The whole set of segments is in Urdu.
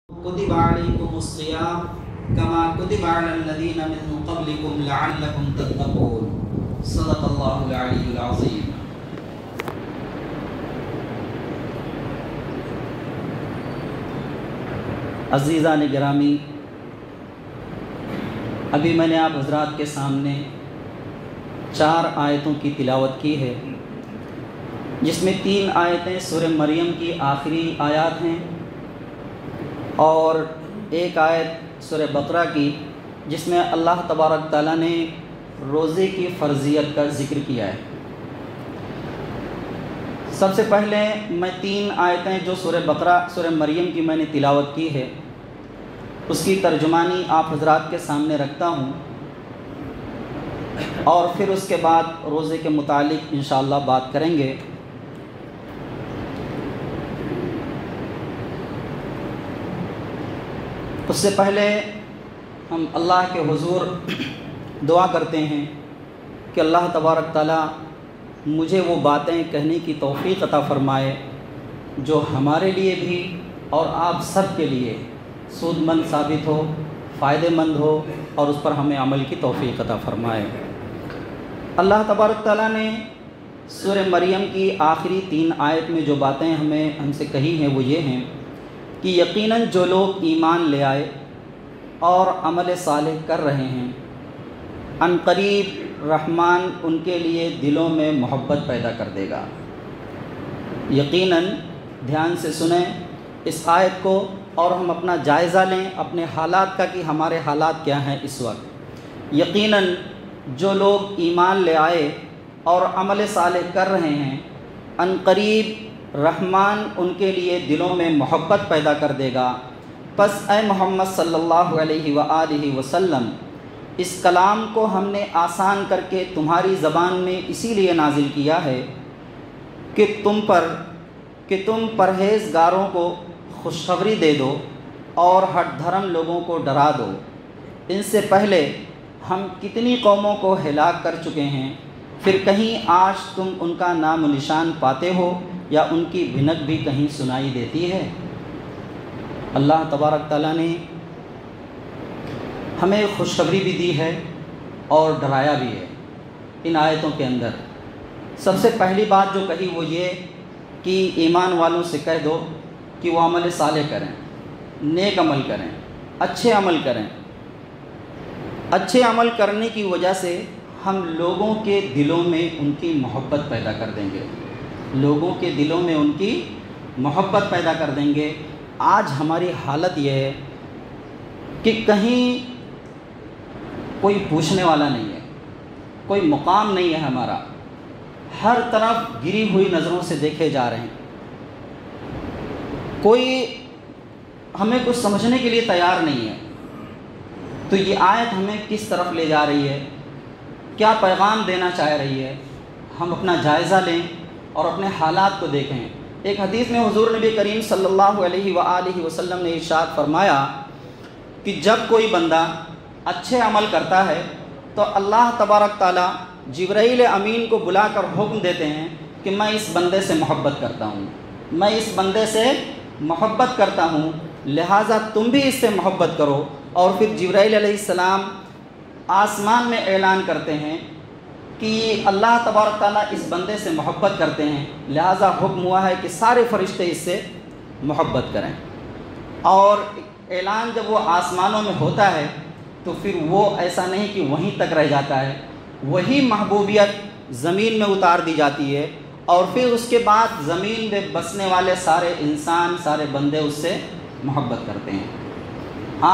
كتب عليكم الصيام كما كتب على الذين من قبلكم لعلكم تتقون صدق الله العلي العظيم۔ عزیزان گرامی، ابھی میں نے آپ حضرات کے سامنے 4 آیتوں کی تلاوت کی ہے، جس میں 3 آیتیں سورہ مریم کی آخری آیات ہیں اور 1 آیت سورہ بقرہ کی، جس میں اللہ تبارک تعالیٰ نے روزے کی فرضیت کا ذکر کیا ہے۔ سب سے پہلے میں 3 آیتیں جو سورہ مریم کی میں نے تلاوت کی ہے، اس کی ترجمانی آپ حضرات کے سامنے رکھتا ہوں، اور پھر اس کے بعد روزے کے متعلق انشاءاللہ بات کریں گے۔ اس سے پہلے ہم اللہ کے حضور دعا کرتے ہیں کہ اللہ تبارک تعالیٰ مجھے وہ باتیں کہنے کی توفیق عطا فرمائے جو ہمارے لیے بھی اور آپ سب کے لیے سود مند ثابت ہو، فائدہ مند ہو، اور اس پر ہمیں عمل کی توفیق عطا فرمائے۔ اللہ تبارک تعالیٰ نے سورہ مریم کی آخری 3 آیت میں جو باتیں ہم سے کہی ہیں وہ یہ ہیں کہ یقیناً جو لوگ ایمان لے آئے اور عمل صالح کر رہے ہیں، ان قریب رحمان ان کے لیے دلوں میں محبت پیدا کر دے گا۔ یقیناً دھیان سے سنیں اس آیت کو اور ہم اپنا جائزہ لیں اپنے حالات کا کہ ہمارے حالات کیا ہیں اس وقت۔ یقیناً جو لوگ ایمان لے آئے اور عمل صالح کر رہے ہیں، ان قریب رحمان ان کے لیے دلوں میں محبت پیدا کر دے گا۔ پس اے محمد صلی اللہ علیہ وآلہ وسلم، اس کلام کو ہم نے آسان کر کے تمہاری زبان میں اسی لیے نازل کیا ہے کہ تم پرہیزگاروں کو خوشخبری دے دو اور ہٹ دھرم لوگوں کو ڈرا دو۔ ان سے پہلے ہم کتنی قوموں کو ہلاک کر چکے ہیں، پھر کہیں آج تم ان کا نام و نشان پاتے ہو یا ان کی بھنک بھی کہیں سنائی دیتی ہے؟ اللہ تبارک تعالیٰ نے ہمیں خوشخبری بھی دی ہے اور ڈرایا بھی ہے ان آیتوں کے اندر۔ سب سے پہلی بات جو کہی وہ یہ کہ ایمان والوں سے کہہ دو کہ وہ عمل صالح کریں، نیک عمل کریں، اچھے عمل کریں۔ اچھے عمل کرنے کی وجہ سے ہم لوگوں کے دلوں میں ان کی محبت پیدا کر دیں گے، لوگوں کے دلوں میں ان کی محبت پیدا کر دیں گے۔ آج ہماری حالت یہ ہے کہ کہیں کوئی پوچھنے والا نہیں ہے، کوئی مقام نہیں ہے ہمارا، ہر طرف گری ہوئی نظروں سے دیکھے جا رہے ہیں، کوئی ہمیں کچھ سمجھنے کے لیے تیار نہیں ہے۔ تو یہ آیت ہمیں کس طرف لے جا رہی ہے، کیا پیغام دینا چاہ رہی ہے، ہم اپنا جائزہ لیں اور اپنے حالات کو دیکھیں۔ ایک حدیث میں حضور نبی کریم صلی اللہ علیہ وآلہ وسلم نے ارشاد فرمایا کہ جب کوئی بندہ اچھے عمل کرتا ہے تو اللہ تبارک تعالیٰ جبرائیل امین کو بلا کر حکم دیتے ہیں کہ میں اس بندے سے محبت کرتا ہوں، میں اس بندے سے محبت کرتا ہوں، لہٰذا تم بھی اس سے محبت کرو۔ اور پھر جبرائیل علیہ السلام آسمان میں اعلان کرتے ہیں کہ اللہ تبارک تعالیٰ اس بندے سے محبت کرتے ہیں، لہٰذا حکم ہوا ہے کہ سارے فرشتے اس سے محبت کریں۔ اور اعلان جب وہ آسمانوں میں ہوتا ہے تو پھر وہ ایسا نہیں کہ وہیں تک رہ جاتا ہے، وہی محبوبیت زمین میں اتار دی جاتی ہے، اور پھر اس کے بعد زمین میں بسنے والے سارے انسان، سارے بندے اس سے محبت کرتے ہیں۔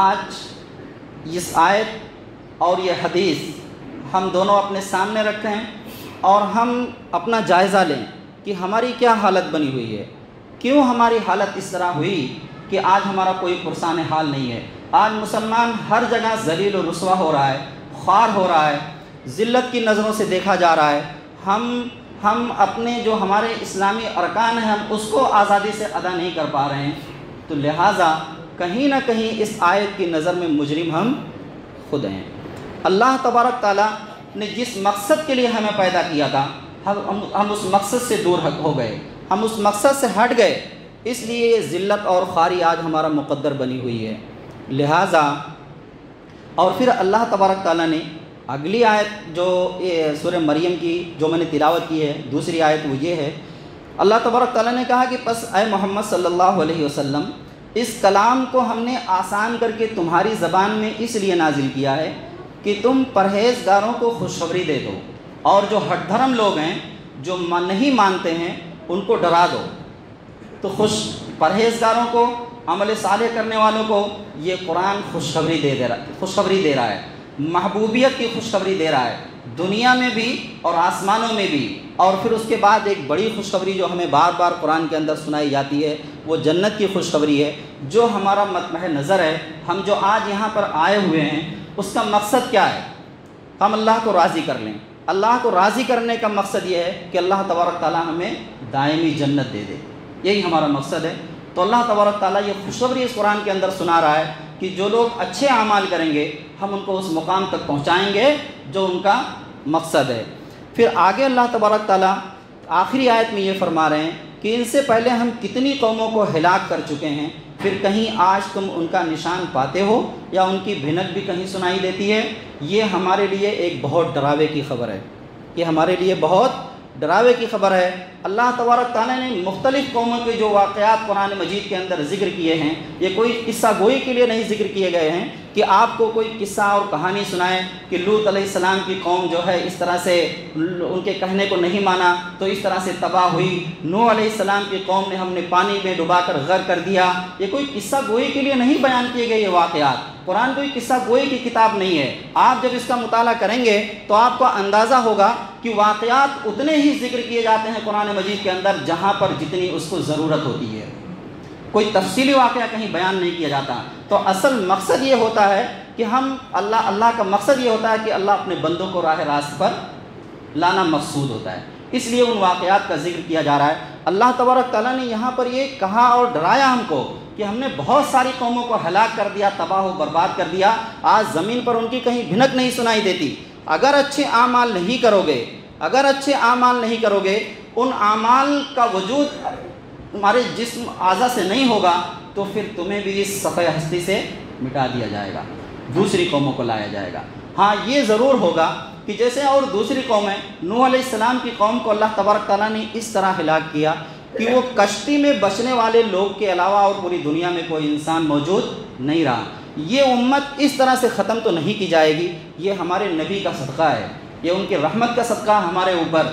آج اس آیت اور یہ حدیث ہم دونوں اپنے سامنے رکھیں اور ہم اپنا جائزہ لیں کہ ہماری کیا حالت بنی ہوئی ہے، کیوں ہماری حالت اس طرح ہوئی کہ آج ہمارا کوئی پرسان حال نہیں ہے۔ آج مسلمان ہر جگہ ذلیل و رسوا ہو رہا ہے، خوار ہو رہا ہے، ذلت کی نظروں سے دیکھا جا رہا ہے۔ ہم اپنے جو ہمارے اسلامی ارکان ہیں ہم اس کو آزادی سے ادا نہیں کر پا رہے ہیں، تو لہٰذا کہیں نہ کہیں اس آیت کی نظر میں مجرم ہم خود ہیں۔ اللہ تبارک تعالیٰ نے جس مقصد کے لیے ہمیں پیدا کیا تھا ہم اس مقصد سے دور ہو گئے، ہم اس مقصد سے ہٹ گئے، اس لیے یہ ذلت اور خواری آج ہمارا مقدر بنی ہوئی ہے۔ لہٰذا اور پھر اللہ تبارک تعالیٰ نے اگلی آیت جو سورہ مریم کی جو میں نے تلاوت کی ہے، دوسری آیت وہ یہ ہے، اللہ تبارک تعالیٰ نے کہا کہ پس اے محمد صلی اللہ علیہ وسلم، اس کلام کو ہم نے آسان کر کے تمہاری زبان میں اس لیے نازل کیا ہے کہ تم پرہیزگاروں کو خوشخبری دے دو، اور جو ہٹ دھرم لوگ ہیں جو نہیں مانتے ہیں ان کو ڈرا دو۔ تو پرہیزگاروں کو، عمل صالح کرنے والوں کو یہ قرآن خوشخبری دے رہا ہے، محبوبیت کی خوشخبری دے رہا ہے، دنیا میں بھی اور آسمانوں میں بھی۔ اور پھر اس کے بعد ایک بڑی خوشخبری جو ہمیں بار بار قرآن کے اندر سنائی جاتی ہے وہ جنت کی خوشخبری ہے۔ جو ہمارا مطمع نظر ہے، ہم جو آج یہاں پر آئے ہوئے ہیں، اس کا مقصد کیا ہے؟ ہم اللہ کو راضی کر لیں۔ اللہ کو راضی کرنے کا مقصد یہ ہے کہ اللہ تبارک تعالیٰ ہمیں دائمی جنت دے دے، یہی ہمارا مقصد ہے۔ تو اللہ تبارک تعالیٰ یہ خوشخبری اس قرآن کے اندر سنا رہا ہے کہ جو لوگ اچھے اعمال کریں گے ہم ان کو اس مقام تک پہنچائیں گے جو ان کا مقصد ہے۔ پھر آگے اللہ تبارک تعالیٰ آخری آیت میں یہ فرما رہے ہیں کہ ان سے پہلے ہم کتنی قوموں کو ہلاک کر چکے ہیں، پھر کہیں آج تم ان کا نشان پاتے ہو یا ان کی بھنک بھی کہیں سنائی دیتی ہے۔ یہ ہمارے لیے ایک بہت ڈراوے کی خبر ہے، یہ ہمارے لیے بہت ڈراوے کی خبر ہے۔ اللہ تبارک تعالیٰ نے مختلف قوموں کے جو واقعات قرآن مجید کے اندر ذکر کیے ہیں، یہ کوئی قصہ گوئی کے لیے نہیں ذکر کیے گئے ہیں کہ آپ کو کوئی قصہ اور کہانی سنائے کہ لوط علیہ السلام کی قوم جو ہے اس طرح سے ان کے کہنے کو نہیں مانا تو اس طرح سے تباہ ہوئی، نوح علیہ السلام کی قوم نے ہم نے پانی میں ڈبا کر غرق کر دیا۔ یہ کوئی قصہ گوئی کے لیے نہیں بیان کیے گئے یہ واقعات۔ قرآن کوئی قصہ گوئی کی کتاب نہیں ہے۔ آپ جب اس کا مطالعہ کریں گے تو آپ کو اندازہ ہوگا کہ واقعات اتنے ہی ذکر کیے جاتے ہیں قرآن مجید کے اندر جہاں پر جتنی اس کو ضرورت ہوتی ہے، کوئی تفصیلی واقعہ کہیں بیان نہیں کیا جاتا۔ تو اصل مقصد یہ ہوتا ہے کہ اللہ کا مقصد یہ ہوتا ہے کہ اللہ اپنے بندوں کو راہ راست پر لانا مقصود ہوتا ہے، اس لیے ان واقعات کا ذکر کیا جا رہا ہے۔ اللہ تبارک تعالیٰ نے یہاں پر یہ کہا اور ڈرایا ہم کو کہ ہم نے بہت ساری قوموں کو ہلاک کر دیا، تباہ و برباد کر دیا، آج زمین پر ان کی کہیں بھنک نہیں سنائی دیتی۔ اگر اچھے اعمال نہیں کرو گے، ان اعمال کا وجود تمہارے جسم اعضاء سے نہیں ہوگا تو پھر تمہیں بھی اس صفحہ ہستی سے مٹا دیا جائے گا، دوسری قوموں کو لایا جائے گا۔ ہاں یہ ضرور ہوگا کہ جیسے اور دوسری قومیں، نوح علیہ السلام کی قوم کو اللہ تبارک تعالیٰ نے اس طرح ہلاک کیا کہ وہ کشتی میں بچنے والے لوگ کے علاوہ اور پوری دنیا میں کوئی انسان موجود نہیں رہا۔ یہ امت اس طرح سے ختم تو نہیں کی جائے گی، یہ ہمارے نبی کا صدقہ ہے، یہ ان کی رحمت کا صدقہ ہمارے اوپر،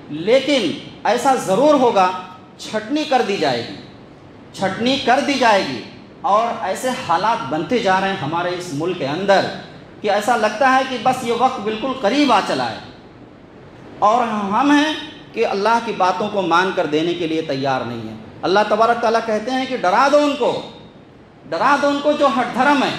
لیکن ایسا ضرور ہوگا چھٹنی کر دی جائے گی اور ایسے حالات بنتے جا رہے ہیں ہمارے اس ملک کے اندر کہ ایسا لگتا ہے کہ بس یہ وقت بالکل قریب آ چلا ہے اور ہم ہیں کہ اللہ کی باتوں کو مان کر دینے کے لیے تیار نہیں ہیں۔ اللہ تبارک تعالیٰ کہتے ہیں کہ ڈرا دو ان کو جو ہٹ دھرم ہے،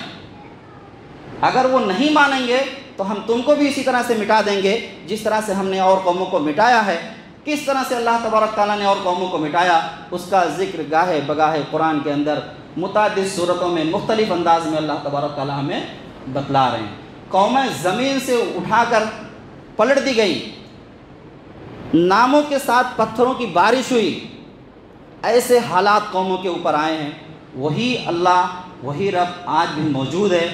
اگر وہ نہیں مانیں گے تو ہم تم کو بھی اسی طرح سے مٹا دیں گے جس طرح سے ہم نے اور قوموں کو مٹایا ہے۔ کس طرح سے اللہ تبارک تعالیٰ نے اور قوموں کو مٹایا اس کا ذکر گاہے بگاہے قرآن کے اندر متعدد صورتوں میں مختلف انداز میں اللہ تبارک تعالیٰ ہمیں بتلا رہے ہیں۔ قومیں زمین سے اٹھا کر پلٹ دی گئی، ناموں کے ساتھ پتھروں کی بارش ہوئی، ایسے حالات قوموں کے اوپر آئے ہیں۔ وہی اللہ، وہی رب آج بھی موجود ہے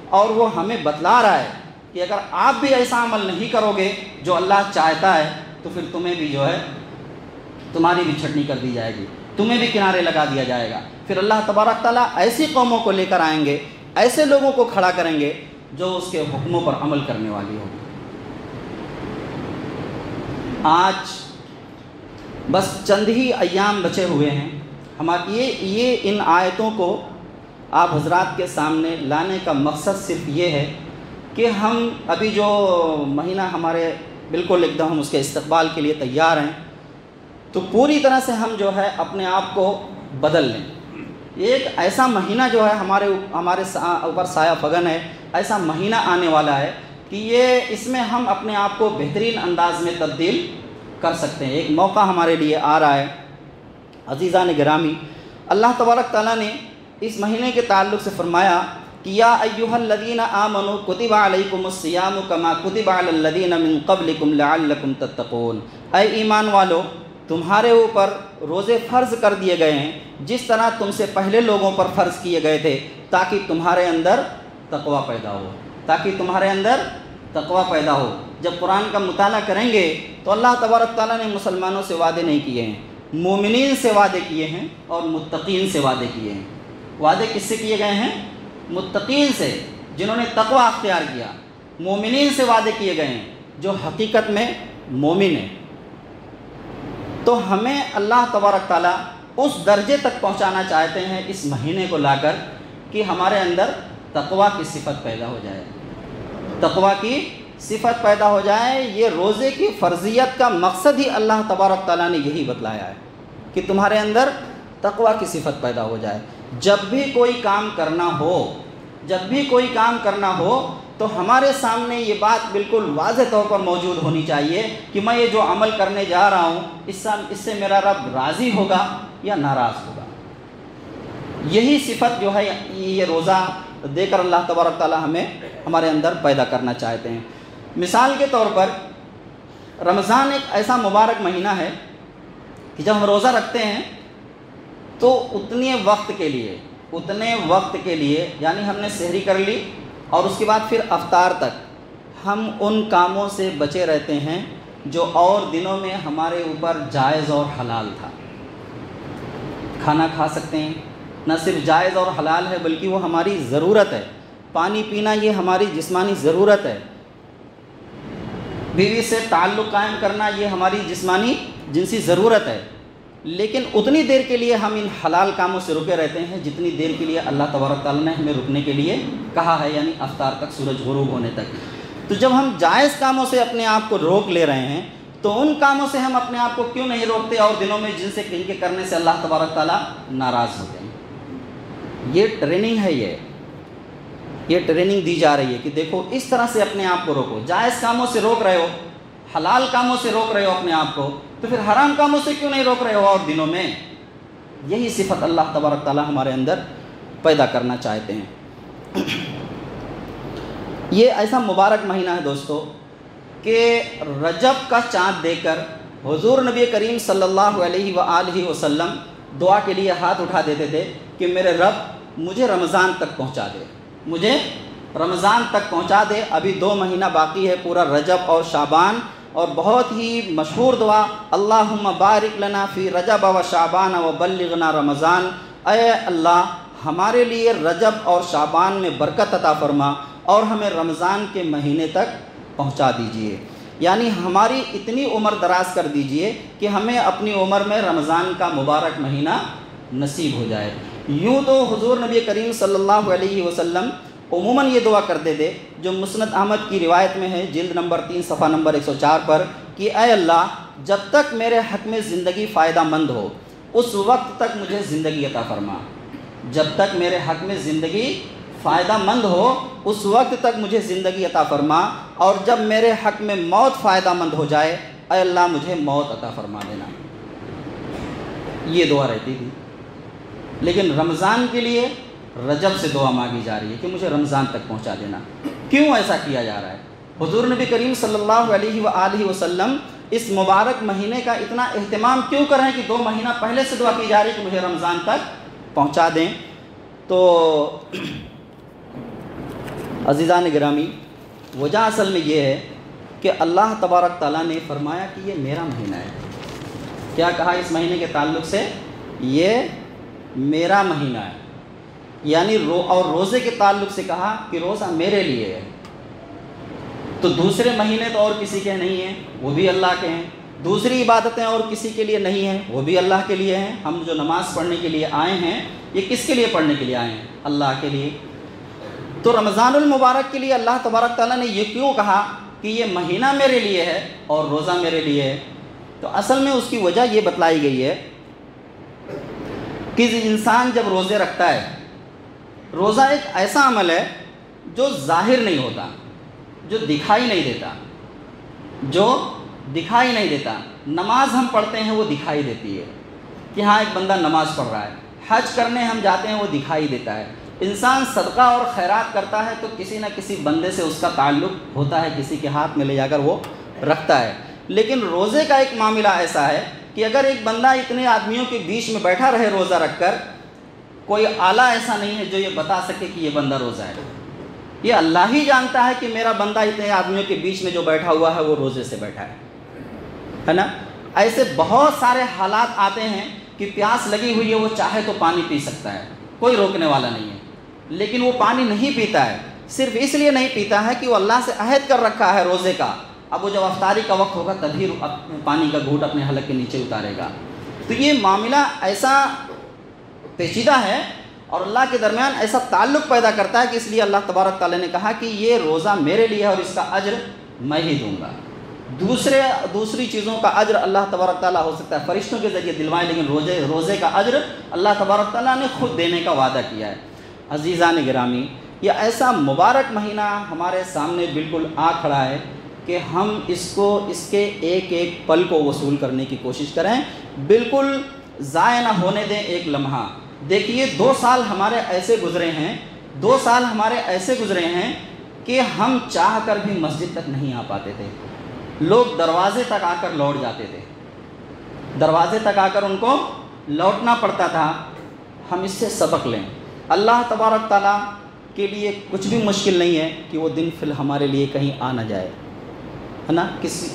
اور وہ ہمیں بتلا رہا ہے کہ اگر آپ بھی ایسا عمل نہیں کرو گے جو اللہ چاہتا ہے تو پھر تمہیں بھی جو ہے تمہاری بھی چھٹنی کر دی جائے گی، تمہیں بھی کنارے لگا دیا جائے گا۔ پھر اللہ تبارک تعالیٰ ایسی قوموں کو لے کر آئیں گے، ایسے لوگوں کو کھڑا کریں گے جو اس کے حکموں پر عمل کرنے والی ہوگی۔ آج بس چند ہی ایام بچے ہوئے ہیں، یہ ان آیتوں کو آپ حضرات کے سامنے لانے کا مقصد صرف یہ ہے کہ ہم ابھی جو مہینہ ہمارے بالکل ایک دم ہم اس کے استقبال کے لیے تیار ہیں، تو پوری طرح سے ہم جو ہے اپنے آپ کو بدل لیں۔ ایک ایسا مہینہ جو ہے ہمارے اوپر سایہ فگن ہے، ایسا مہینہ آنے والا ہے کہ اس میں ہم اپنے آپ کو بہترین انداز میں تبدیل کر سکتے ہیں۔ ایک موقع ہمارے لیے آ رہا ہے۔ عزیزان گرامی، اللہ تبارک تعالیٰ نے اس مہینے کے تعلق سے فرمایا کہ یا ایھا الذین آمنوا کتب علیکم الصیام کما کتب علی الذین من قبلکم لعلکم تتقون۔ اے ایمان والو، تمہارے اوپر روزے فرض کر دیے گئے ہیں جس طرح تم سے پہلے لوگوں پر فرض کیے گئے تھے، تاکہ تمہارے اندر تقویٰ پیدا ہو، تاکہ تمہارے اندر تقویٰ پیدا ہو۔ جب قرآن کا مطالعہ کریں گے تو اللہ تبارک تعالیٰ نے مسلمانوں سے وعدے نہیں کیے ہیں، مومنین سے وعدے کیے ہیں اور متقین سے وعدے کیے ہیں۔ وعدے کس سے کیے گئے ہیں؟ متقین سے، جنہوں نے تقویٰ اختیار کیا۔ مومنین سے وعدے کیے گئے ہیں جو حقیقت میں مومن ہیں۔ تو ہمیں اللہ تبارک تعالیٰ اس درجے تک پہنچانا چاہتے ہیں اس مہینے کو لا کر کہ ہمارے اندر تقویٰ کی صفت پیدا ہو جائے، تقویٰ کی صفت پیدا ہو جائے۔ یہ روزے کی فرضیت کا مقصد ہی اللہ تبارک تعالیٰ نے یہی بتلایا ہے کہ تمہارے اندر تقویٰ کی صفت پیدا ہو جائے۔ جب بھی کوئی کام کرنا ہو، جب بھی کوئی کام کرنا ہو تو ہمارے سامنے یہ بات بالکل واضح طور پر موجود ہونی چاہیے کہ میں یہ جو عمل کرنے جا رہا ہوں اس سے میرا رب راضی ہوگا یا ناراض ہوگا۔ یہی صفت جو ہے یہ روزہ دے کر اللہ تبارک تعالیٰ ہمیں ہمارے اندر پیدا کرنا چاہتے ہیں۔ مثال کے طور پر رمضان ایک ایسا مبارک مہینہ ہے کہ جب ہم روزہ رکھتے ہیں تو اتنے وقت کے لیے یعنی ہم نے سحری کر لی اور اس کے بعد پھر افطار تک ہم ان کاموں سے بچے رہتے ہیں جو اور دنوں میں ہمارے اوپر جائز اور حلال تھا۔ کھانا کھا سکتے ہیں، نہ صرف جائز اور حلال ہے بلکہ وہ ہماری ضرورت ہے۔ پانی پینا یہ ہماری جسمانی ضرورت ہے۔ بیوی سے تعلق قائم کرنا یہ ہماری جسمانی جنسی ضرورت ہے۔ لیکن اتنی دیر کے لیے ہم ان حلال کاموں سے رکے رہتے ہیں جتنی دیر کے لیے اللہ تبارک تعالیٰ نے ہمیں رکنے کے لیے کہا ہے، یعنی افطار تک، سورج غروب ہونے تک۔ تو جب ہم جائز کاموں سے اپنے آپ کو روک لے رہے ہیں تو ان کاموں سے ہم اپنے آپ کو کیوں نہیں روکتے اور دنوں میں جن کے کرنے سے اللہ تبارک تعالیٰ ناراض ہوتے ہیں؟ یہ ٹریننگ ہے، یہ ٹریننگ دی جا رہی ہے کہ دیکھو اس طرح سے اپنے آپ کو روکو۔ جائز کاموں سے روک رہے ہو، حلال کاموں سے روک رہے ہو اپنے آپ کو، تو پھر حرام کاموں سے کیوں نہیں روک رہے ہو اور دنوں میں؟ یہی صفت اللہ تبارک تعالیٰ ہمارے اندر پیدا کرنا چاہتے ہیں۔ یہ ایسا مبارک مہینہ ہے دوستو کہ رجب کا چاند دیکھ کر حضور نبی کریم صلی اللہ علیہ وآلہ وسلم دعا کے لیے ہاتھ اٹھا دیتے تھے کہ میرے رب مجھے رمضان تک پہنچا دے، مجھے رمضان تک پہنچا دے۔ ابھی 2 مہینہ باقی ہے، پورا رجب اور شعبان، اور بہت ہی مشہور دعا اللہم بارک لنا فی رجب و شعبان و بلغنا رمضان۔ اے اللہ ہمارے لیے رجب اور شعبان میں برکت عطا فرما اور ہمیں رمضان کے مہینے تک پہنچا دیجئے، یعنی ہماری اتنی عمر دراز کر دیجئے کہ ہمیں اپنی عمر میں رمضان کا مبارک مہینہ نصیب ہو جائے۔ یوں تو حضور نبی کریم صلی اللہ علیہ وسلم عموماً یہ دعا کرتے تھے جو مسند احمد کی روایت میں ہے، جلد نمبر 3 صفحہ نمبر 104 پر، کہ اے اللہ جب تک میرے حق میں زندگی فائدہ مند ہو اس وقت تک مجھے زندگی عطا فرما، جب تک میرے حق میں زندگی فائدہ مند ہو اس وقت تک مجھے زندگی عطا فرما، اور جب میرے حق میں موت فائدہ مند ہو جائے اے اللہ مجھے موت عطا فرما دینا۔ یہ دعا رہتی تھی۔ لیکن رمضان کے لیے رجب سے دعا مانگی جا رہی ہے کہ مجھے رمضان تک پہنچا دینا۔ کیوں ایسا کیا جا رہا ہے؟ حضور نبی کریم صلی اللہ علیہ وآلہ وسلم اس مبارک مہینے کا اتنا اہتمام کیوں کر رہے ہیں کہ 2 مہینہ پہلے سے دعا کی جا رہی ہے کہ مجھے رمضان تک پہنچا دیں؟ تو عزیزان گرامی، وجہ اصل میں یہ ہے کہ اللہ تبارک تعالیٰ نے فرمایا کہ یہ میرا مہینہ ہے۔ کیا کہا اس مہینے کے تعلق سے؟ یہ میرا مہینہ ہے، یعنی اور روزے کے تعلق سے کہا کہ روزہ میرے لیے ہے۔ تو دوسرے مہینے تو اور کسی کے نہیں ہیں، وہ بھی اللہ کے ہیں۔ دوسری عبادتیں اور کسی کے لیے نہیں ہیں، وہ بھی اللہ کے لیے ہیں۔ ہم جو نماز پڑھنے کے لیے آئے ہیں یہ کس کے لیے پڑھنے کے لیے آئے ہیں؟ اللہ کے لیے۔ تو رمضان المبارک کے لیے اللہ تبارک تعالیٰ نے یہ کیوں کہا کہ یہ مہینہ میرے لیے ہے اور روزہ میرے لیے ہے؟ تو اصل میں اس کی وجہ یہ بتلائی گئی ہے کہ انسان جب روزے رکھتا ہے، روزہ ایک ایسا عمل ہے جو ظاہر نہیں ہوتا، جو دکھائی نہیں دیتا۔ نماز ہم پڑھتے ہیں وہ دکھائی دیتی ہے کہ ہاں ایک بندہ نماز پڑھ رہا ہے، حج کرنے ہم جاتے ہیں وہ دکھائی دیتا ہے، انسان صدقہ اور خیرات کرتا ہے تو کسی نہ کسی بندے سے اس کا تعلق ہوتا ہے، کسی کے ہاتھ میں لے جا کر وہ رکھتا ہے۔ لیکن روزے کا ایک معاملہ ایسا ہے کہ اگر ایک بندہ اتنے آدمیوں کے بیچ میں بیٹھا رہے روزہ رکھ کر، کوئی آلہ ایسا نہیں ہے جو یہ بتا سکے کہ یہ بندہ روزہ ہے۔ یہ اللہ ہی جانتا ہے کہ میرا بندہ اتنے آدمیوں کے بیچ میں جو بیٹھا ہوا ہے وہ روزے سے بیٹھا ہے نا۔ ایسے بہت سارے حالات آتے ہیں کہ پیاس لگی ہوئی ہے، وہ چاہے تو پانی پی سکتا ہے، کوئی روکنے والا نہیں ہے، لیکن وہ پانی نہیں پیتا ہے، صرف اس لیے نہیں پیتا ہے کہ وہ اللہ سے عہد کر رکھا ہے روزے کا، اب وہ جب افطاری کا وقت ہوگا تبھی پانی کا گھونٹ اپنے حلق کے نیچے اتارے گا۔ تو یہ معاملہ ایسا پیچیدہ ہے اور اللہ کے درمیان ایسا تعلق پیدا کرتا ہے کہ اس لیے اللہ تبارک تعالیٰ نے کہا کہ یہ روزہ میرے لیے ہے اور اس کا اجر میں ہی دوں گا۔ دوسری چیزوں کا اجر اللہ تبارک تعالیٰ ہو سکتا ہے فرشتوں کے ذریعے دلوائیں، لیکن روزے کا اجر اللہ تبارک تعالیٰ نے خود دینے کا وعدہ کیا ہے۔ عزیزان گرامی، یہ ایسا مبارک مہینہ ہمارے سامنے بالکل آ کھڑا ہے کہ ہم اس کے ایک ایک پل کو وصول کرنے کی کوشش کریں، بالکل ضائع نہ ہونے دیں ایک لمحہ۔ دیکھیے 2 سال ہمارے ایسے گزرے ہیں، 2 سال ہمارے ایسے گزرے ہیں کہ ہم چاہ کر بھی مسجد تک نہیں آ پاتے تھے، لوگ دروازے تک آ کر لوٹ جاتے تھے، دروازے تک آ کر ان کو لوٹنا پڑتا تھا۔ ہم اس سے سبق لیں۔ اللہ تبارک تعالیٰ کے لیے کچھ بھی مشکل نہیں ہے کہ وہ دن فی الحال ہمارے لیے کہیں آ نہ جائے، ہے نا۔ کسی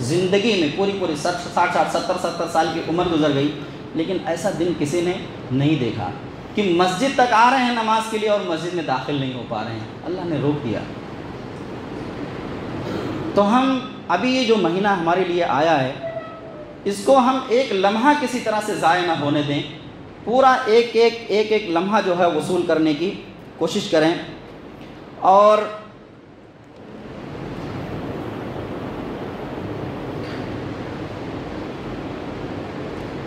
زندگی میں پوری 60 سال کی عمر گزر گئی، لیکن ایسا دن کسی نے نہیں دیکھا کہ مسجد تک آ رہے ہیں نماز کے لیے اور مسجد میں داخل نہیں ہو پا رہے ہیں، اللہ نے روک دیا۔ تو ہم ابھی یہ جو مہینہ ہمارے لیے آیا ہے، اس کو ہم ایک لمحہ کسی طرح سے ضائع نہ ہونے دیں، پورا ایک لمحہ جو ہے وصول کرنے کی کوشش کریں۔ اور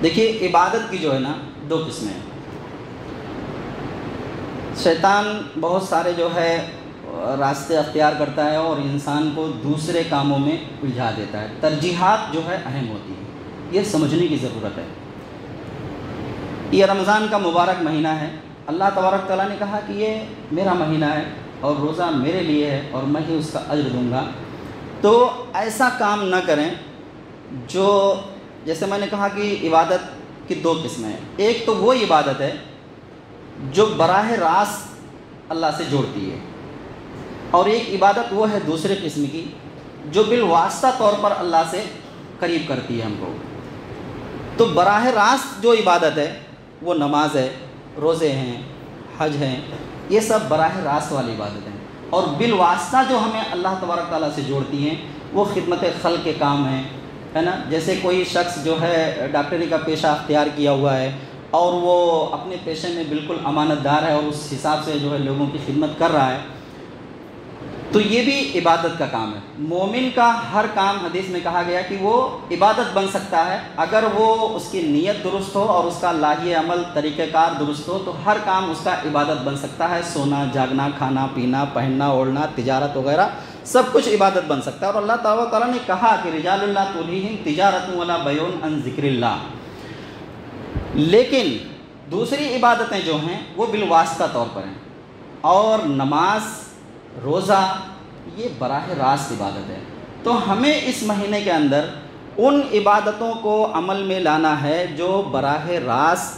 دیکھیے عبادت کی جو ہے نا 2 قسمیں ہیں۔ شیطان بہت سارے جو ہے راستے اختیار کرتا ہے اور انسان کو دوسرے کاموں میں الجھا دیتا ہے، ترجیحات جو ہے اہم ہوتی ہیں، یہ سمجھنے کی ضرورت ہے۔ یہ رمضان کا مبارک مہینہ ہے، اللہ تبارک تعالیٰ نے کہا کہ یہ میرا مہینہ ہے اور روزہ میرے لیے ہے اور میں ہی اس کا اجر دوں گا۔ تو ایسا کام نہ کریں جو، جیسے میں نے کہا کہ عبادت کی 2 قسمیں ہیں۔ ایک تو وہ عبادت ہے جو براہ راست اللہ سے جوڑتی ہے، اور ایک عبادت وہ ہے دوسرے قسم کی جو بالواسطہ طور پر اللہ سے قریب کرتی ہے ہم کو۔ تو براہ راست جو عبادت ہے وہ نماز ہے، روزے ہیں، حج ہیں، یہ سب براہ راست والی عبادت ہیں۔ اور بالواسطہ جو ہمیں اللہ تبارک تعالیٰ سے جوڑتی ہیں وہ خدمت خلق کے کام ہیں، ہے نا۔ جیسے کوئی شخص جو ہے ڈاکٹری کا پیشہ اختیار کیا ہوا ہے اور وہ اپنے پیشے میں بالکل امانت دار ہے اور اس حساب سے جو ہے لوگوں کی خدمت کر رہا ہے، تو یہ بھی عبادت کا کام ہے۔ مومن کا ہر کام حدیث میں کہا گیا کہ وہ عبادت بن سکتا ہے اگر وہ اس کی نیت درست ہو اور اس کا لاہی عمل طریقہ کار درست ہو، تو ہر کام اس کا عبادت بن سکتا ہے۔ سونا، جاگنا، کھانا پینا، پہننا اوڑھنا، تجارت وغیرہ سب کچھ عبادت بن سکتا ہے۔ اور اللہ تعالیٰ نے کہا کہ رجال اللہ تلہیہم تجارت ولا بیع عن ذکر اللہ۔ لیکن دوسری عبادتیں جو ہیں وہ بالواسطہ طور پر ہیں، اور نماز، روزہ یہ براہ راست عبادت ہے۔ تو ہمیں اس مہینے کے اندر ان عبادتوں کو عمل میں لانا ہے جو براہ راست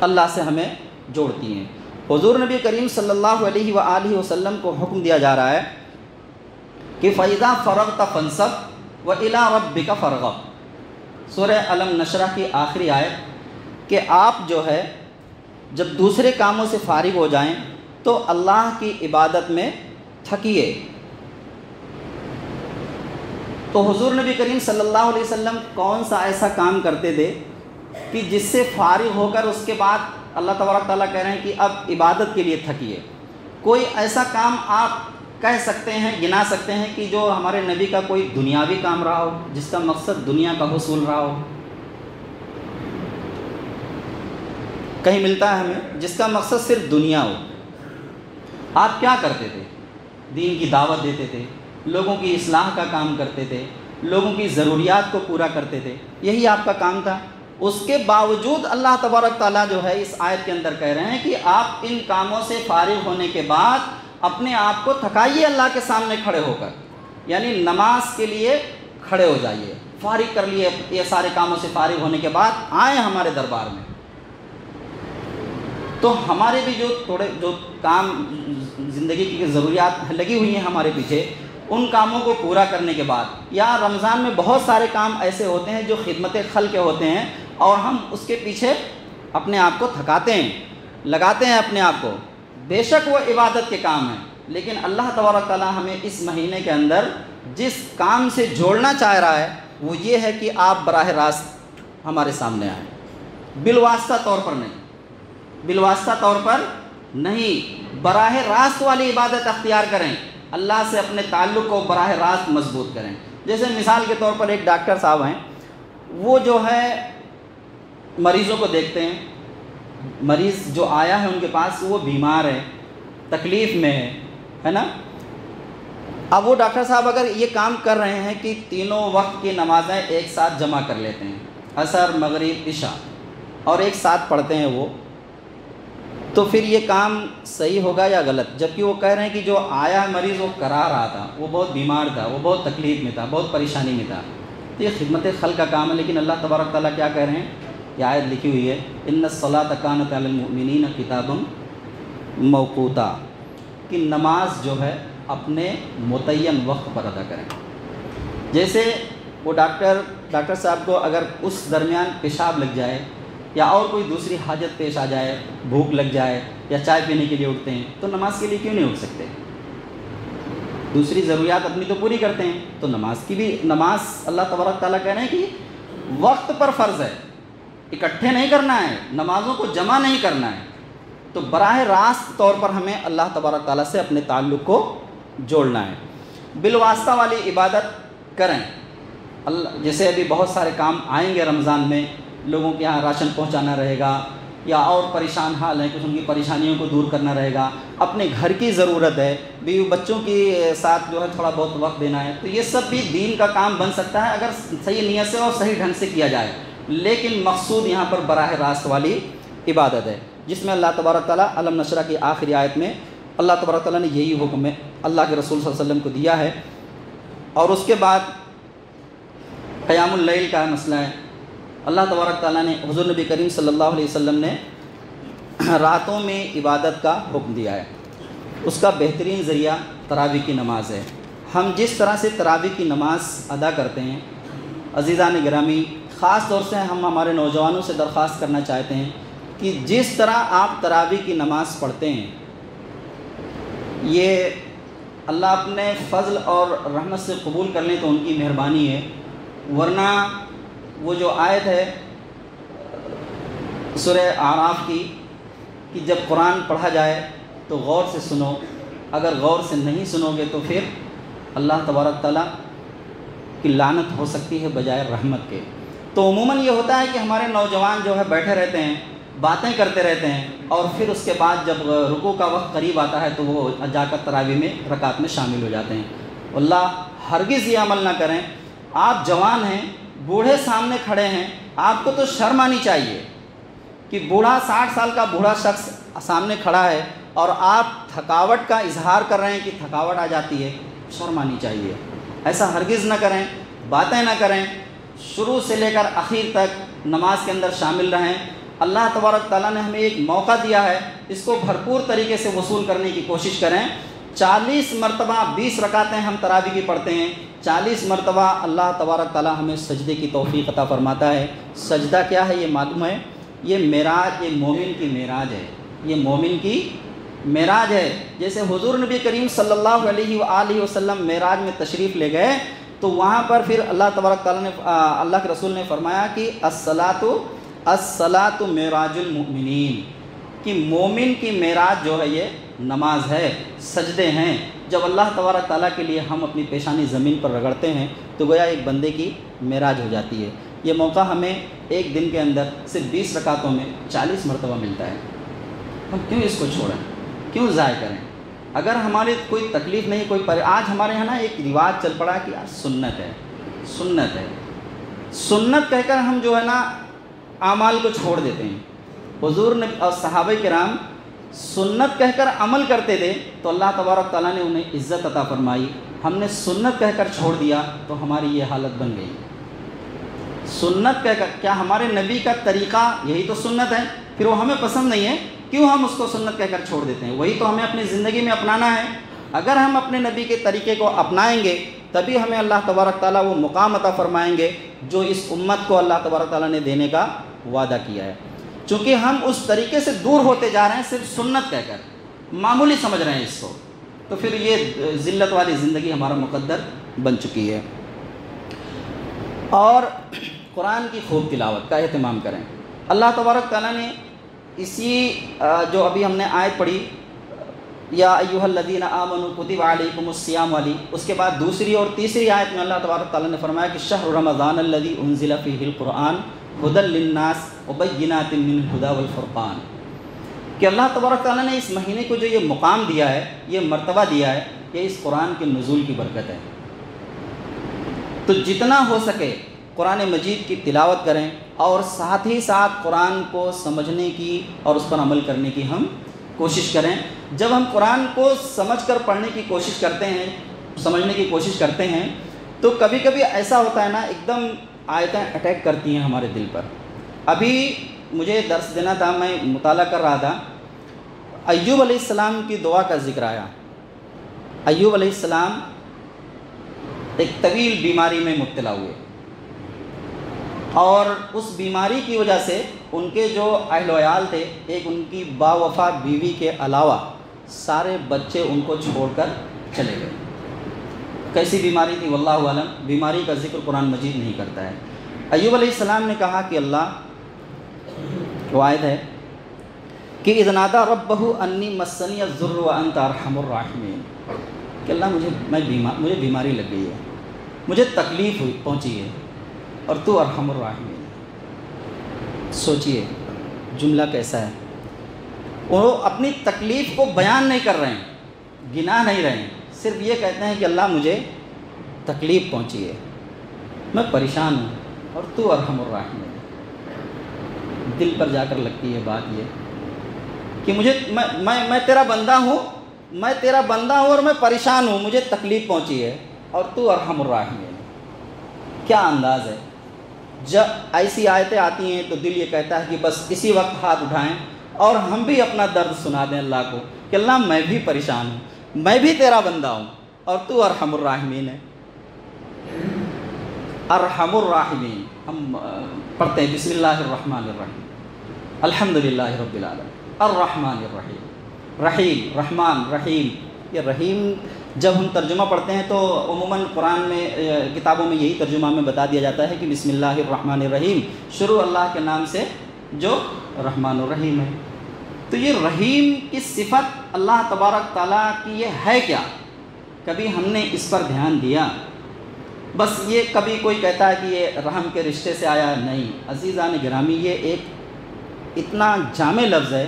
اللہ سے ہمیں جوڑتی ہیں۔ حضور نبی کریم صلی اللہ علیہ وآلہ وسلم کو حکم دیا جا رہا ہے کہ فَإِذَا فَرَغْتَ فَانْصَبْ وَإِلَىٰ رَبِّكَ فَارْغَب، سورہ علم نشرہ کی آخری آیت، کہ آپ جو ہے جب دوسرے کاموں سے فارغ ہو جائیں تو اللہ کی عبادت میں تھکیے۔ تو حضور نبی کریم صلی اللہ علیہ وسلم کون سا ایسا کام کرتے تھے کہ جس سے فارغ ہو کر اس کے بعد اللہ تبارک تعالیٰ کہہ رہے ہیں کہ اب عبادت کے لیے تھکیے؟ کوئی ایسا کام آپ کہہ سکتے ہیں، گنا سکتے ہیں کہ جو ہمارے نبی کا کوئی دنیاوی کام رہا ہو، جس کا مقصد دنیا کا حصول رہا ہو؟ کہیں ملتا ہے ہمیں جس کا مقصد صرف دنیا ہو؟ آپ کیا کرتے تھے؟ دین کی دعوت دیتے تھے، لوگوں کی اصلاح کا کام کرتے تھے، لوگوں کی ضروریات کو پورا کرتے تھے، یہی آپ کا کام تھا۔ اس کے باوجود اللہ تبارک تعالیٰ جو ہے اس آیت کے اندر کہہ رہے ہیں کہ آپ ان کاموں سے فارغ ہونے کے بعد اپنے آپ کو تھکائیے اللہ کے سامنے کھڑے ہو کر، یعنی نماز کے لیے کھڑے ہو جائیے، فارغ کر لیے، یہ سارے کاموں سے فارغ ہونے کے بعد آئیں ہمارے دربار میں، تو ہمارے بھی جو تھوڑے جو کام زندگی کی ضروریات لگی ہوئی ہیں ہمارے پیچھے، ان کاموں کو پورا کرنے کے بعد، یا رمضان میں بہت سارے کام ایسے ہوتے ہیں جو خدمت خلق کے ہوتے ہیں اور ہم اس کے پیچھے اپنے آپ کو تھکاتے ہیں، لگاتے ہیں اپنے آپ کو، بے شک وہ عبادت کے کام ہیں، لیکن اللہ تبارک تعالیٰ ہمیں اس مہینے کے اندر جس کام سے جوڑنا چاہ رہا ہے وہ یہ ہے کہ آپ براہ راست ہمارے سامنے آئیں، بالواسطہ طور پر نہیں، بالواسطہ طور پر نہیں، براہ راست والی عبادت اختیار کریں، اللہ سے اپنے تعلق کو براہ راست مضبوط کریں۔ جیسے مثال کے طور پر ایک ڈاکٹر صاحب ہیں، وہ جو ہے مریضوں کو دیکھتے ہیں، مریض جو آیا ہے ان کے پاس وہ بیمار ہے، تکلیف میں ہے نا، اب وہ ڈاکٹر صاحب اگر یہ کام کر رہے ہیں کہ تینوں وقت کی نمازیں ایک ساتھ جمع کر لیتے ہیں، عصر مغرب عشاء، اور ایک ساتھ پڑھتے ہیں وہ، تو پھر یہ کام صحیح ہوگا یا غلط؟ جبکہ وہ کہہ رہے ہیں کہ جو آیا مریض وہ کرا رہا تھا، وہ بہت بیمار تھا، وہ بہت تکلیف میں تھا، بہت پریشانی میں تھا، تو یہ خدمت خلق کا کام ہے۔ لیکن اللہ تبارک تعالیٰ کیا کہہ رہے ہیں؟ یہ آیت لکھی ہوئی ہے، ان الصلاۃ کانت علی المؤمنین کتابا موقوتا، کہ نماز جو ہے اپنے متعین وقت پر ادا کریں۔ جیسے وہ ڈاکٹر صاحب کو اگر اس درمیان پیشاب لگ جائے یا اور کوئی دوسری حاجت پیش آ جائے، بھوک لگ جائے یا چائے پینے کے لیے اٹھتے ہیں، تو نماز کے لیے کیوں نہیں اٹھ سکتے؟ دوسری ضروریات اپنی تو پوری کرتے ہیں، تو نماز کی بھی، نماز اللہ تبارک تعالیٰ کہہ رہے ہیں کہ وقت پر فرض ہے، اکٹھے نہیں کرنا ہے، نمازوں کو جمع نہیں کرنا ہے، تو براہ راست طور پر ہمیں اللہ تبارک تعالیٰ سے اپنے تعلق کو جوڑنا ہے، بالواسطہ والی عبادت کریں۔ اللہ جیسے ابھی بہت سارے کام آئیں گے رمضان میں، لوگوں کے یہاں راشن پہنچانا رہے گا، یا اور پریشان حال ہیں کچھ، ان کی پریشانیوں کو دور کرنا رہے گا، اپنے گھر کی ضرورت ہے، بیوی بچوں کے ساتھ جو ہے تھوڑا بہت وقت دینا ہے، تو یہ سب بھی دین کا کام بن سکتا ہے اگر صحیح نیت سے اور صحیح ڈھنگ سے کیا جائے، لیکن مقصود یہاں پر براہ راست والی عبادت ہے، جس میں اللہ تبارک تعالیٰ علم نشرہ کی آخری آیت میں اللہ تبارک تعالیٰ نے یہی حکم ہے اللہ کے رسول صلی اللہ علیہ وسلم کو دیا ہے۔ اور اس کے بعد قیام اللیل کا مسئلہ ہے، اللہ تبارک تعالیٰ نے حضور نبی کریم صلی اللہ علیہ وسلم نے راتوں میں عبادت کا حکم دیا ہے، اس کا بہترین ذریعہ تراویح کی نماز ہے۔ ہم جس طرح سے تراویح کی نماز ادا کرتے ہیں، عزیزان گرامی، خاص طور سے ہم ہمارے نوجوانوں سے درخواست کرنا چاہتے ہیں کہ جس طرح آپ تراویح کی نماز پڑھتے ہیں، یہ اللہ اپنے فضل اور رحمت سے قبول کر لیں تو ان کی مہربانی ہے، ورنہ وہ جو آیت ہے سورہ اعراف کی کہ جب قرآن پڑھا جائے تو غور سے سنو، اگر غور سے نہیں سنو گے تو پھر اللہ تبارک تعالیٰ کی لعنت ہو سکتی ہے بجائے رحمت کے۔ تو عموماً یہ ہوتا ہے کہ ہمارے نوجوان جو ہے بیٹھے رہتے ہیں، باتیں کرتے رہتے ہیں، اور پھر اس کے بعد جب رکوع کا وقت قریب آتا ہے تو وہ جا کر تراویح میں رکعت میں شامل ہو جاتے ہیں۔ اللہ ہرگز یہ عمل نہ کریں، آپ جوان ہیں، بوڑھے سامنے کھڑے ہیں، آپ کو تو شرم آنی چاہیے کہ بوڑھا 60 سال کا بوڑھا شخص سامنے کھڑا ہے اور آپ تھکاوٹ کا اظہار کر رہے ہیں کہ تھکاوٹ آ جاتی ہے، شرم آنی چاہیے۔ ایسا ہرگز نہ کریں، باتیں نہ کریں، شروع سے لے کر آخر تک نماز کے اندر شامل رہیں۔ اللہ تبارک تعالیٰ نے ہمیں ایک موقع دیا ہے، اس کو بھرپور طریقے سے وصول کرنے کی کوشش کریں۔ 40 مرتبہ 20 رکعتیں ہم تراویح کی پڑھتے ہیں، 40 مرتبہ اللہ تبارک تعالیٰ ہمیں سجدے کی توفیق عطا فرماتا ہے۔ سجدہ کیا ہے یہ معلوم ہے؟ یہ معراج، یہ مومن کی معراج ہے، یہ مومن کی معراج ہے۔ جیسے حضور نبی کریم صلی اللہ علیہ وآلہ وسلم معراج میں تشریف لے گئے تو وہاں پر پھر اللہ تبارک تعالیٰ نے، اللہ کے رسول نے فرمایا کہ الصلاۃ معراج المؤمنین، کہ مومن کی معراج جو ہے یہ نماز ہے، سجدے ہیں۔ جب اللہ تبارک تعالیٰ کے لیے ہم اپنی پیشانی زمین پر رگڑتے ہیں تو گویا ایک بندے کی معراج ہو جاتی ہے۔ یہ موقع ہمیں ایک دن کے اندر صرف 20 رکعتوں میں 40 مرتبہ ملتا ہے، ہم کیوں اس کو چھوڑیں، کیوں ضائع کریں؟ اگر ہماری کوئی تکلیف نہیں، آج ہمارے یہاں نا ایک رواج چل پڑا کہ یار سنت ہے، سنت ہے، سنت کہہ کر ہم جو ہے نا اعمال کو چھوڑ دیتے ہیں۔ حضور نے اور صحابہ کرام سنت کہہ کر عمل کرتے تھے تو اللہ تبارک تعالیٰ نے انہیں عزت عطا فرمائی، ہم نے سنت کہہ کر چھوڑ دیا تو ہماری یہ حالت بن گئی۔ سنت کیا ہمارے نبی کا طریقہ یہی تو سنت ہے، پھر وہ ہمیں پسند نہیں ہے، کیوں ہم اس کو سنت کہہ کر چھوڑ دیتے ہیں؟ وہی تو ہمیں اپنی زندگی میں اپنانا ہے۔ اگر ہم اپنے نبی کے طریقے کو اپنائیں گے تبھی ہمیں اللہ تبارک تعالیٰ وہ مقام عطا فرمائیں گے جو اس امت کو اللہ تبارک تعالیٰ نے دینے کا وعدہ کیا ہے۔ چونکہ ہم اس طریقے سے دور ہوتے جا رہے ہیں، صرف سنت کہہ کر معمولی سمجھ رہے ہیں اس کو، تو پھر یہ ذلت والی زندگی ہمارا مقدر بن چکی ہے۔ اور قرآن کی خوب تلاوت کا اہتمام کریں۔ اللہ تبارک تعالیٰ نے اسی جو ابھی ہم نے آیت پڑھی یا ایھا الذین آمنوا کتب علیکم الصیام والی، اس کے بعد دوسری اور تیسری آیت میں اللہ تبارک تعالیٰ نے فرمایا کہ شہر رمضان الذی انزل فیہ القرآن ھدی للناس وبینات من الھدی والفرقان، کہ اللہ تبارک تعالیٰ نے اس مہینے کو جو یہ مقام دیا ہے، یہ مرتبہ دیا ہے، یہ اس قرآن کے نزول کی برکت ہے۔ تو جتنا ہو سکے قرآن مجید کی تلاوت کریں اور ساتھ ہی ساتھ قرآن کو سمجھنے کی اور اس پر عمل کرنے کی ہم کوشش کریں۔ جب ہم قرآن کو سمجھ کر پڑھنے کی کوشش کرتے ہیں، سمجھنے کی کوشش کرتے ہیں، تو کبھی کبھی ایسا ہوتا ہے نا، ایک دم آیتیں اٹیک کرتی ہیں ہمارے دل پر۔ ابھی مجھے درس دینا تھا، میں مطالعہ کر رہا تھا، ایوب علیہ السلام کی دعا کا ذکر آیا۔ ایوب علیہ السلام ایک طویل بیماری میں مبتلا ہوئے، اور اس بیماری کی وجہ سے ان کے جو اہل و عیال تھے، ایک ان کی باوفا بیوی کے علاوہ سارے بچے ان کو چھوڑ کر چلے گئے۔ کیسی بیماری تھی واللہ اعلم، بیماری کا ذکر قرآن مجید نہیں کرتا ہے۔ ایوب علیہ السلام نے کہا کہ اللہ، وہ آیت ہے کہ اذ نادى ربہ انی مسنی الضر وانت ارحم الراحمین، کہ اللہ مجھے بیماری لگ گئی ہے، مجھے تکلیف پہنچی ہے اور تو ارحم الراحمین۔ سوچئے جملہ کیسا ہے، وہ اپنی تکلیف کو بیان نہیں کر رہے ہیں، گناہ نہیں رہے ہیں، صرف یہ کہتے ہیں کہ اللہ مجھے تکلیف پہنچی ہے، میں پریشان ہوں اور تو ارحم الراحمین۔ دل پر جا کر لگتی ہے بات یہ کہ میں تیرا بندہ ہوں، میں تیرا بندہ ہوں اور میں پریشان ہوں، مجھے تکلیف پہنچی ہے اور تو ارحم الراحمین۔ کیا انداز ہے! جب ایسی آیتیں آتی ہیں تو دل یہ کہتا ہے کہ بس اسی وقت ہاتھ اٹھائیں اور ہم بھی اپنا درد سنا دیں اللہ کو کہ اللہ میں بھی پریشان ہوں، میں بھی تیرا بندہ ہوں اور تو ارحم الراحمین ہے۔ ارحم الراحمین ہم پڑھتے ہیں بسم اللہ الرحمن الرحیم، الحمدللہ رب العالمین، الرحمن الرحیم، رحیم، رحمان، رحیم۔ یہ رحیم جب ہم ترجمہ پڑھتے ہیں تو عموماً قرآن میں کتابوں میں یہی ترجمہ میں بتا دیا جاتا ہے کہ بسم اللہ الرحمن الرحیم، شروع اللہ کے نام سے جو رحمان الرحیم ہے۔ تو یہ رحیم کی صفت اللہ تبارک تعالیٰ کی یہ ہے کیا؟ کبھی ہم نے اس پر دھیان دیا؟ بس یہ کبھی کوئی کہتا ہے کہ یہ رحم کے رشتے سے آیا، نہیں عزیزان گرامی، یہ ایک اتنا جامع لفظ ہے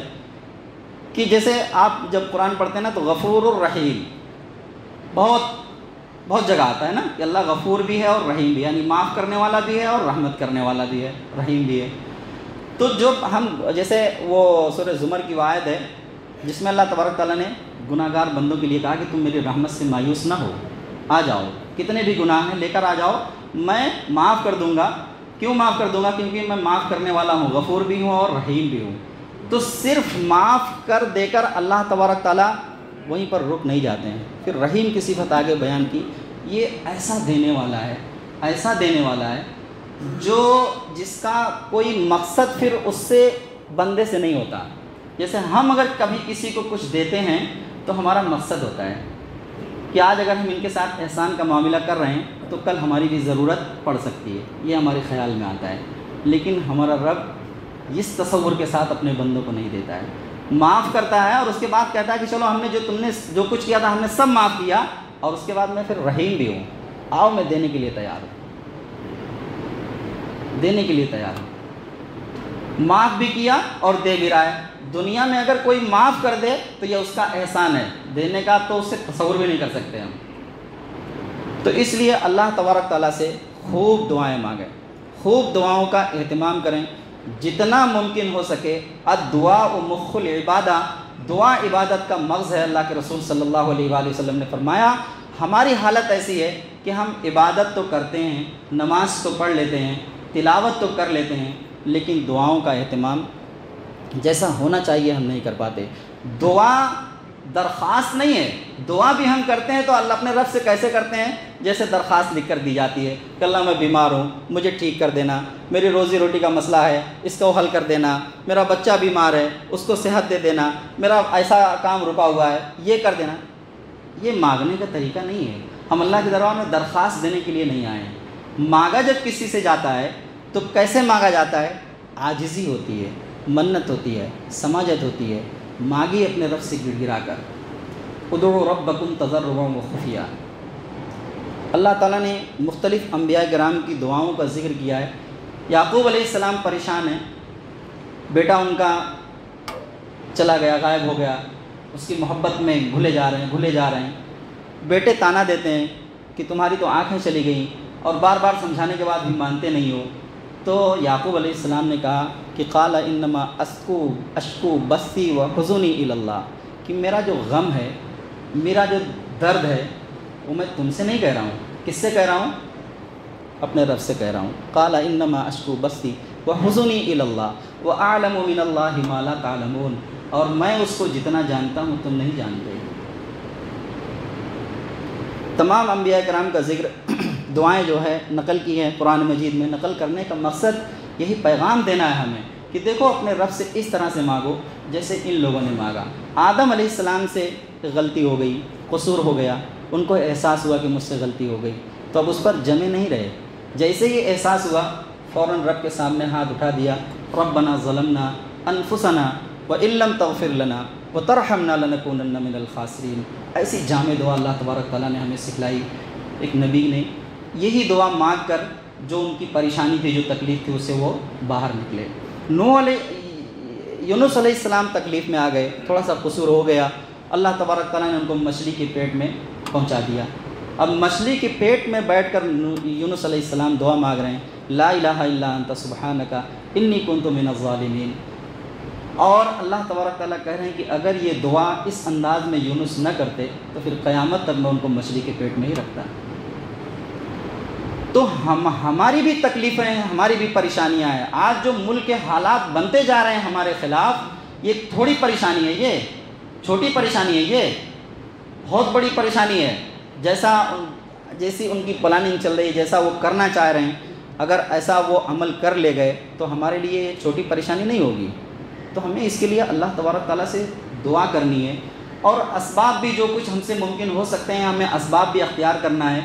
کہ جیسے آپ جب قرآن پڑھتے ہیں نا تو غفور الرحیم بہت جگہ آتا ہے نا کہ اللہ غفور بھی ہے اور رحیم بھی ہے، یعنی معاف کرنے والا بھی ہے اور رحمت کرنے والا بھی ہے، رحیم بھی ہے۔ تو جب ہم جیسے وہ سورہ زمر کی وہ آیت ہے جس میں اللہ تبارک تعالیٰ نے گناہ گار بندوں کے لیے کہا کہ تم میری رحمت سے مایوس نہ ہو، آ جاؤ، کتنے بھی گناہ ہیں لے کر آ جاؤ، میں معاف کر دوں گا۔ کیوں معاف کر دوں گا؟ کیونکہ میں معاف کرنے والا ہوں، غفور بھی ہوں اور رحیم بھی ہوں۔ تو صرف معاف کر دے کر اللہ تبارک تعالیٰ وہیں پر رک نہیں جاتے ہیں، پھر رحیم کی صفت آگے بیان کی، یہ ایسا دینے والا ہے، ایسا دینے والا ہے جو جس کا کوئی مقصد پھر اس سے بندے سے نہیں ہوتا۔ جیسے ہم اگر کبھی کسی کو کچھ دیتے ہیں تو ہمارا مقصد ہوتا ہے کہ آج اگر ہم ان کے ساتھ احسان کا معاملہ کر رہے ہیں تو کل ہماری بھی ضرورت پڑ سکتی ہے، یہ ہمارے خیال میں آتا ہے، لیکن ہمارا رب اس تصور کے ساتھ اپنے بندوں کو نہیں دیتا ہے، معاف کرتا ہے اور اس کے بعد کہتا ہے کہ چلو ہم نے تم نے جو کچھ کیا تھا ہم نے سب معاف کیا، اور اس کے بعد میں پھر رحیم بھی ہوں، آؤ میں دینے کے لیے تیار ہوں، دینے کے لیے تیار ہوں۔ معاف بھی کیا اور دے بھی رہا ہے۔ دنیا میں اگر کوئی معاف کر دے تو یہ اس کا احسان ہے، دینے کا تو اس سے تصور بھی نہیں کر سکتے ہم۔ تو اس لیے اللہ تبارک تعالیٰ سے خوب دعائیں مانگیں، خوب دعاؤں کا اہتمام کریں، جتنا ممکن ہو سکے۔ الدعاء مخ العبادہ، دعا عبادت کا مغز ہے۔ اللہ کے رسول صلی اللہ علیہ وآلہ وسلم نے فرمایا ہماری حالت ایسی ہے کہ ہم عبادت تو کرتے ہیں، نماز تو پڑھ لیتے ہیں، تلاوت تو کر لیتے ہیں لیکن دعاؤں کا اہتمام جیسا ہونا چاہیے ہم نہیں کر پاتے۔ دعا درخواست نہیں ہے، دعا بھی ہم کرتے ہیں تو اللہ اپنے رب سے کیسے کرتے ہیں؟ جیسے درخواست لکھ کر دی جاتی ہے کہ اللہ میں بیمار ہوں، مجھے ٹھیک کر دینا، میری روزی روٹی کا مسئلہ ہے اس کو حل کر دینا، میرا بچہ بیمار ہے اس کو صحت دے دینا، میرا ایسا کام رکا ہوا ہے یہ کر دینا۔ یہ مانگنے کا طریقہ نہیں ہے۔ ہم اللہ کے دربار میں درخواست دینے کے لیے نہیں آئے ہیں۔ مانگا جب کسی سے جاتا ہے تو کیسے مانگا جاتا ہے؟ عاجزی ہوتی ہے، منت ہوتی ہے، سماجت ہوتی ہے، مانگی اپنے رب سے گڑ گڑا کر۔ ادعوا ربکم تضرعا وخفیا۔ اللہ تعالیٰ نے مختلف انبیاء کرام کی دعاؤں کا ذکر کیا ہے۔ یعقوب علیہ السلام پریشان ہیں، بیٹا ان کا چلا گیا، غائب ہو گیا، اس کی محبت میں بھولے جا رہے ہیں۔ بیٹے تانا دیتے ہیں کہ تمہاری تو آنکھیں چلی گئیں اور بار بار سمجھانے کے بعد بھی مانتے نہیں ہو۔ تو یعقوب علیہ السلام نے کہا کہ قال انما اشکو بثی و حزنی الی اللہ، کہ میرا جو غم ہے، میرا جو درد ہے وہ میں تم سے نہیں کہہ رہا ہوں۔ کس سے کہہ رہا ہوں؟ اپنے رب سے کہہ رہا ہوں۔ قال انما اشکو بثی و حزنی الی اللہ واعلم من اللہ ما لا تعلمون، اور میں اس کو جتنا جانتا ہوں تم نہیں جانتے۔ تمام انبیاء کرام کا ذکر دعائیں جو ہے نقل کی ہیں قرآن مجید میں۔ نقل کرنے کا مقصد یہی پیغام دینا ہے ہمیں کہ دیکھو اپنے رب سے اس طرح سے مانگو جیسے ان لوگوں نے مانگا۔ آدم علیہ السلام سے غلطی ہو گئی، قصور ہو گیا، ان کو احساس ہوا کہ مجھ سے غلطی ہو گئی، تو اب اس پر جمے نہیں رہے۔ جیسے یہ احساس ہوا فوراً رب کے سامنے ہاتھ اٹھا دیا، ربنا ظلمنا انفسنا وان لم تغفر لنا وترحمنا لنکونن من الخاسرین۔ ایسی جامع دعا اللہ تبارک تعالیٰ نے ہمیں سکھلائی۔ ایک نبی نے یہی دعا مانگ کر جو ان کی پریشانی تھی، جو تکلیف تھی، اس سے وہ باہر نکلے۔ یونس علیہ السلام تکلیف میں آ گئے، تھوڑا سا قصور ہو گیا، اللہ تبارک تعالیٰ نے ان کو مچھلی کے پیٹ میں پہنچا دیا۔ اب مچھلی کے پیٹ میں بیٹھ کر یونس علیہ السلام دعا مانگ رہے ہیں، لا الہ الا انت سبحانک انی کنت من الظالمین۔ اور اللہ تبارک تعالیٰ کہہ رہے ہیں کہ اگر یہ دعا اس انداز میں یونس نہ کرتے تو پھر قیامت تک میں ان کو مچھلی کے پیٹ میں ہی رکھتا۔ تو ہماری بھی تکلیفیں ہیں، ہماری بھی پریشانیاں ہیں۔ آج جو ملک کے حالات بنتے جا رہے ہیں ہمارے خلاف، یہ تھوڑی پریشانی ہے، یہ چھوٹی پریشانی ہے، یہ بہت بڑی پریشانی ہے۔ جیسی ان کی پلاننگ چل رہی ہے، جیسا وہ کرنا چاہ رہے ہیں، اگر ایسا وہ عمل کر لے گئے تو ہمارے لیے یہ چھوٹی پریشانی نہیں ہوگی۔ تو ہمیں اس کے لیے اللہ تبارک تعالیٰ سے دعا کرنی ہے، اور اسباب بھی جو کچھ ہم سے ممکن ہو سکتے ہیں ہمیں اسباب بھی اختیار کرنا ہے۔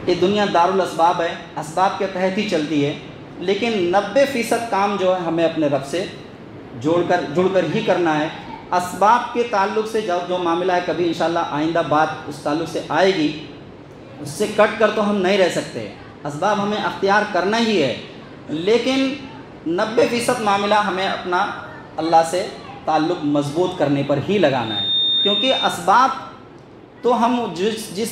یہ دنیا دارالاسباب ہے، اسباب کے تحت ہی چلتی ہے، لیکن 90% کام جو ہے ہمیں اپنے رب سے جڑ کر ہی کرنا ہے۔ اسباب کے تعلق سے جو معاملہ ہے، کبھی انشاءاللہ آئندہ بات اس تعلق سے آئے گی، اس سے کٹ کر تو ہم نہیں رہ سکتے، اسباب ہمیں اختیار کرنا ہی ہے، لیکن 90% معاملہ ہمیں اپنا اللہ سے تعلق مضبوط کرنے پر ہی لگانا ہے، کیونکہ اسباب تو ہم جس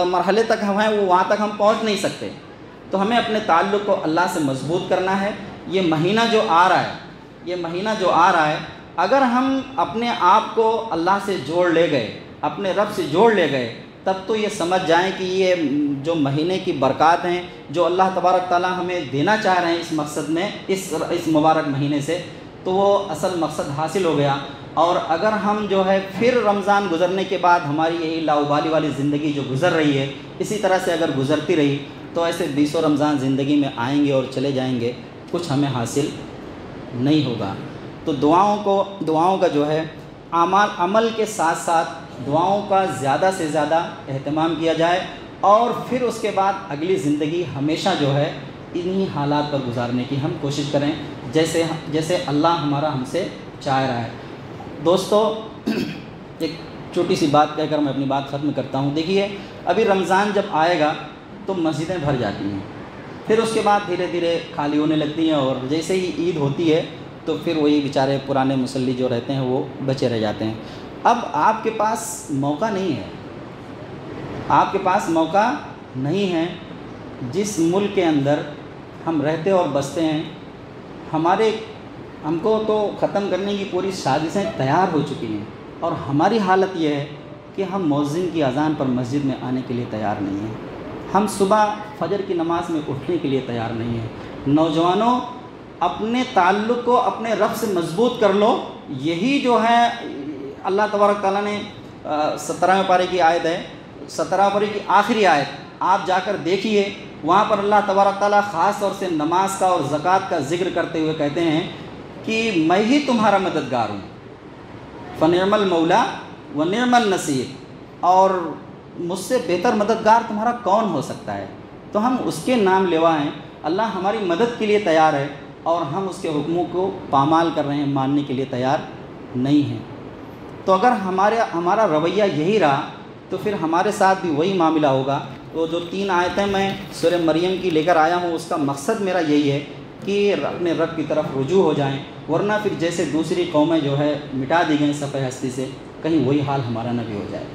مرحلے تک ہم ہیں وہ وہاں تک ہم پہنچ نہیں سکتے۔ تو ہمیں اپنے تعلق کو اللہ سے مضبوط کرنا ہے۔ یہ مہینہ جو آ رہا ہے، اگر ہم اپنے آپ کو اللہ سے جوڑ لے گئے، اپنے رب سے جوڑ لے گئے، تب تو یہ سمجھ جائیں کہ یہ جو مہینے کی برکات ہیں جو اللہ تبارک تعالیٰ ہمیں دینا چاہ رہے ہیں اس مقصد میں، اس مبارک مہینے سے، تو وہ اصل مقصد حاصل ہو گیا۔ اور اگر ہم جو ہے پھر رمضان گزرنے کے بعد ہماری یہی لاؤبالی والی زندگی جو گزر رہی ہے، اسی طرح سے اگر گزرتی رہی تو ایسے 20 رمضان زندگی میں آئیں گے اور چلے جائیں گے، کچھ ہمیں حاصل نہیں ہوگا۔ تو دعاؤں کا جو ہے عمل کے ساتھ ساتھ دعاؤں کا زیادہ سے زیادہ اہتمام کیا جائے، اور پھر اس کے بعد اگلی زندگی ہمیشہ جو ہے انہی حالات پر گزارنے کی ہم کوشش کریں، جیسے اللہ ہم سے چاہ رہا ہے۔ دوستو، ایک چھوٹی سی بات کہہ کر میں اپنی بات ختم کرتا ہوں۔ دیکھیے، ابھی رمضان جب آئے گا تو مسجدیں بھر جاتی ہیں، پھر اس کے بعد دھیرے دھیرے خالی ہونے لگتی ہیں، اور جیسے ہی عید ہوتی ہے تو پھر وہی بیچارے پرانے مصلی جو رہتے ہیں وہ بچے رہ جاتے ہیں۔ اب آپ کے پاس موقع نہیں ہے، جس ملک کے اندر ہم رہتے اور بستے ہیں، ہم کو تو ختم کرنے کی پوری سازشیں تیار ہو چکی ہیں، اور ہماری حالت یہ ہے کہ ہم مؤذن کی اذان پر مسجد میں آنے کے لیے تیار نہیں ہیں۔ ہم صبح فجر کی نماز میں اٹھنے کے لیے تیار نہیں ہیں۔ نوجوانوں، اپنے تعلق کو اپنے رب سے مضبوط کر لو۔ یہی جو ہے اللہ تبارک تعالیٰ نے 17ویں پارے کی آیت ہے، 17 پارے کی آخری آیت آپ جا کر دیکھیے، وہاں پر اللہ تبارک تعالیٰ خاص طور سے نماز کا اور زکوٰۃ کا ذکر کرتے ہوئے کہتے ہیں کہ میں ہی تمہارا مددگار ہوں، فنعم المولا و نعم النصیر، اور مجھ سے بہتر مددگار تمہارا کون ہو سکتا ہے۔ تو ہم اس کے نام لیوا ہیں، اللہ ہماری مدد کے لیے تیار ہے اور ہم اس کے حکموں کو پامال کر رہے ہیں، ماننے کے لیے تیار نہیں ہیں۔ تو اگر ہمارا رویہ یہی رہا تو پھر ہمارے ساتھ بھی وہی معاملہ ہوگا۔ تو جو 3 آیتیں میں سورہ مریم کی لے کر آیا ہوں، اس کا مقصد میرا یہی ہے کہ اپنے رب کی طرف رجوع ہو جائیں، ورنہ پھر جیسے دوسری قومیں جو ہے مٹا دی گئیں صفحہ ہستی سے، کہیں وہی حال ہمارا نہ بھی ہو جائے۔